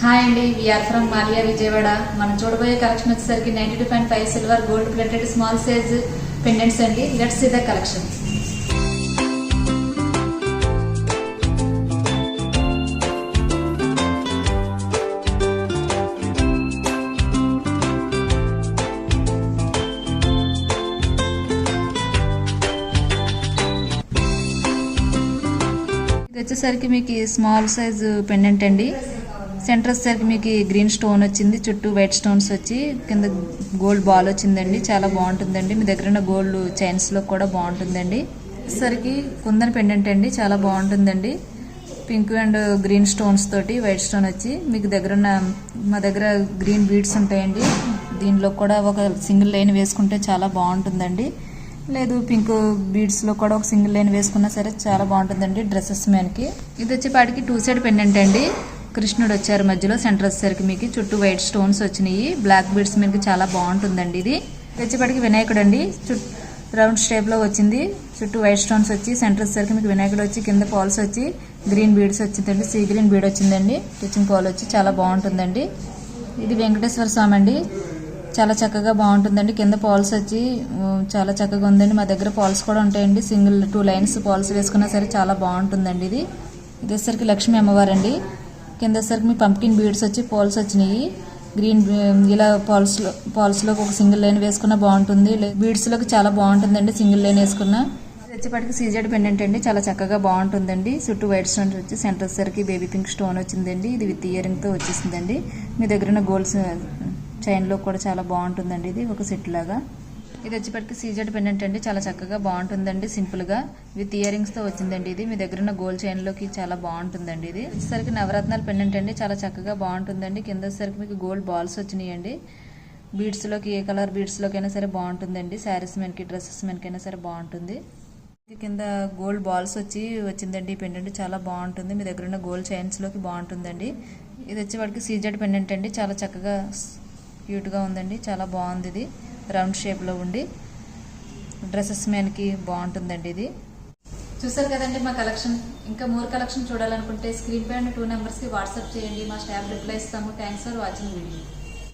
Hi అండి, we are from Malia Vijayawada. మనం చూడబోయే కలెక్షన్ వచ్చేసరికి 92.5 silver gold plated small size pendants అండి. Let's see the collection. ఇది వచ్చేసరికి మీకు స్మాల్ సైజ్ పెండెంట్ అండి. సెంటర్ వచ్చేసరికి మీకు గ్రీన్ స్టోన్ వచ్చింది, చుట్టూ వైట్ స్టోన్స్ వచ్చి కింద గోల్డ్ బాల్ వచ్చిందండి. చాలా బాగుంటుందండి. మీ దగ్గర ఉన్న గోల్డ్ చైన్స్ లో కూడా బాగుంటుందండి. వచ్చేసరికి కుందన్ పెండెంట్ అండి, చాలా బాగుంటుందండి. పింక్ అండ్ గ్రీన్ స్టోన్స్ తోటి వైట్ స్టోన్ వచ్చి మీకు దగ్గర ఉన్న మా దగ్గర గ్రీన్ బీడ్స్ ఉంటాయండి. దీనిలో కూడా ఒక సింగిల్ లైన్ వేసుకుంటే చాలా బాగుంటుందండి. లేదు పింక్ బీడ్స్ లో కూడా ఒక సింగిల్ లైన్ వేసుకున్నా సరే చాలా బాగుంటుందండి డ్రెస్సెస్ మీదకి. ఇది వచ్చేపాటికి 2 సైడ్ పెండెంట్ అండి. కృష్ణుడు వచ్చారు మధ్యలో, సెంటర్ వచ్చేసరికి మీకు చుట్టూ వైట్ స్టోన్స్ వచ్చినాయి, బ్లాక్ బీడ్స్ మీకు చాలా బాగుంటుందండి. ఇది వచ్చేపాటికి వినాయకుడు అండి, రౌండ్ షేప్ లో వచ్చింది, చుట్టూ వైట్ స్టోన్స్ వచ్చి సెంటర్ వచ్చేసరికి మీకు వినాయకుడు వచ్చి కింద పాల్స్ వచ్చి గ్రీన్ బీడ్స్ వచ్చిందండి, సీ గ్రీన్ బీడ్ వచ్చిందండి, టీచింగ్ పాల్ వచ్చి చాలా బాగుంటుందండి. ఇది వెంకటేశ్వర స్వామి అండి, చాలా చక్కగా బాగుంటుందండి. కింద పాల్స్ వచ్చి చాలా చక్కగా ఉందండి. మా దగ్గర పాల్స్ కూడా ఉంటాయండి, సింగిల్ 2 లైన్స్ పాల్స్ వేసుకున్నా సరే చాలా బాగుంటుందండి. ఇది వచ్చేసరికి లక్ష్మీ అమ్మవారండి. కింద వచ్చేసరికి మీ పంప్కిన్ బీడ్స్ వచ్చి పాల్స్ వచ్చినాయి, గ్రీన్ ఇలా పాల్స్ లో ఒక సింగిల్ లైన్ వేసుకున్నా బాగుంటుంది, బీడ్స్ లోకి చాలా బాగుంటుందండి సింగిల్ లైన్ వేసుకున్నా. వచ్చేపాటికి సీజెడ్ పెండెంట్ అండి, చాలా చక్కగా బాగుంటుందండి. చుట్టూ వైట్ స్టోన్ వచ్చి సెంటర్ వచ్చేసరికి బేబీ పింక్ స్టోన్ వచ్చిందండి. ఇది విత్ ఇయరింగ్ తో వచ్చేసిందండి. మీ దగ్గర ఉన్న గోల్డ్ చైన్ లో కూడా చాలా బాగుంటుందండి. ఇది ఒక సెట్ లాగా. ఇది వచ్చేప్పటికి సీజెడ్ పెండెంట్ అండి, చాలా చక్కగా బాగుంటుందండి. సింపుల్ గా విత్ ఇయరింగ్స్ తో వచ్చిందండి. ఇది మీ దగ్గర ఉన్న గోల్డ్ చైన్ లోకి చాలా బాగుంటుందండి. ఇది వచ్చేసరికి నవరత్నాల పెండెంట్ అండి, చాలా చక్కగా బాగుంటుందండి. కింద వచ్చేసరికి మీకు గోల్డ్ బాల్స్ వచ్చినాయండి. బీడ్స్ లోకి ఏ కలర్ బీడ్స్ లోకైనా సరే బాగుంటుందండి. శారీస్ మనకి డ్రెస్సెస్ మనకైనా సరే బాగుంటుంది. కింద గోల్డ్ బాల్స్ వచ్చిందండి. ఈ పెండెంట్ చాలా బాగుంటుంది, మీ దగ్గర ఉన్న గోల్డ్ చైన్స్ లోకి బాగుంటుందండి. ఇది వచ్చేవాడికి సీజెడ్ పెండెంట్ అండి, చాలా చక్కగా క్యూట్ గా ఉందండి, చాలా బాగుంది. ఇది రౌండ్ షేప్ లో ఉండి డ్రెస్సెస్ మీదకి బాగుంటుందండి. ఇది చూసారు కదండి మా కలెక్షన్. ఇంకా మోర్ కలెక్షన్ చూడాలనుకుంటే స్క్రీన్ పైన 2 నెంబర్స్ కి వాట్సాప్ చేయండి, మా స్టాఫ్ రిప్లై ఇస్తాము. Thanks for watching video.